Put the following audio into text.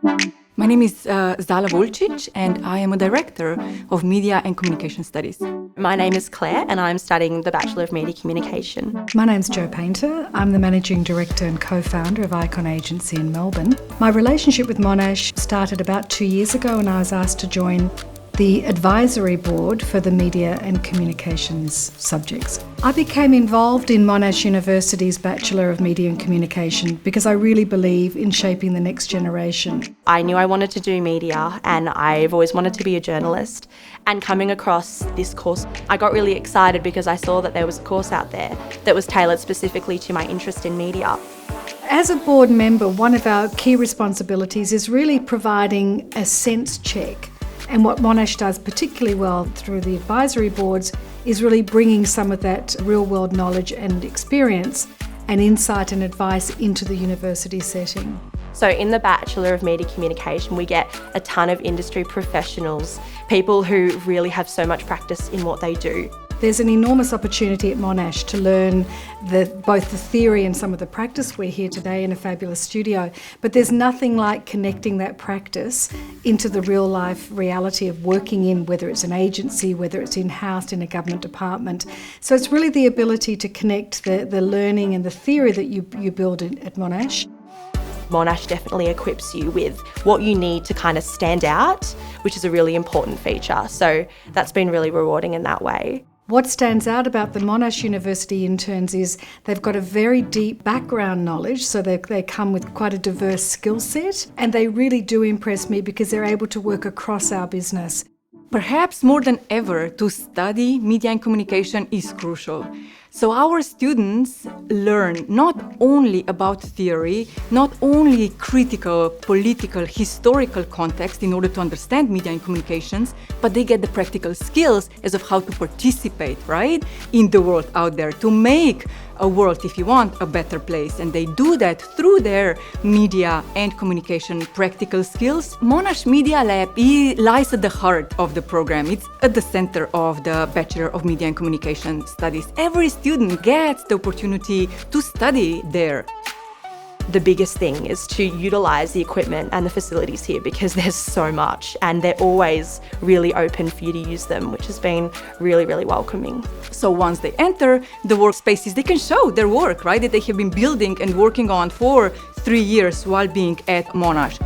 My name is Zala Vulcic, and I am a director of Media and Communication Studies. My name is Claire, and I'm studying the Bachelor of Media Communication. My name's Jo Painter. I'm the Managing Director and Co-founder of Icon Agency in Melbourne. My relationship with Monash started about 2 years ago when I was asked to join the advisory board for the media and communications subjects. I became involved in Monash University's Bachelor of Media and Communication because I really believe in shaping the next generation. I knew I wanted to do media, and I've always wanted to be a journalist. And coming across this course, I got really excited because I saw that there was a course out there that was tailored specifically to my interest in media. As a board member, one of our key responsibilities is really providing a sense check. And what Monash does particularly well through the advisory boards is really bringing some of that real-world knowledge and experience and insight and advice into the university setting. So in the Bachelor of Media Communication, we get a ton of industry professionals, people who really have so much practice in what they do. There's an enormous opportunity at Monash to learn both the theory and some of the practice. We're here today in a fabulous studio, but there's nothing like connecting that practice into the real life reality of working in, whether it's an agency, whether it's in-house in a government department. So it's really the ability to connect the learning and the theory that you build at Monash. Monash definitely equips you with what you need to kind of stand out, which is a really important feature. So that's been really rewarding in that way. What stands out about the Monash University interns is they've got a very deep background knowledge, so they come with quite a diverse skill set, and they really do impress me because they're able to work across our business. Perhaps more than ever, to study media and communication is crucial. So our students learn not only about theory, not only critical, political, historical context in order to understand media and communications, but they get the practical skills as of how to participate, right, in the world out there, to make a world, if you want, a better place. And they do that through their media and communication practical skills. Monash Media Lab lies at the heart of the program. It's at the center of the Bachelor of Media and Communication Studies. Every student gets the opportunity to study there. The biggest thing is to utilise the equipment and the facilities here because there's so much, and they're always really open for you to use them, which has been really, really welcoming. So once they enter the workspaces, they can show their work, right, that they have been building and working on for 3 years while being at Monash.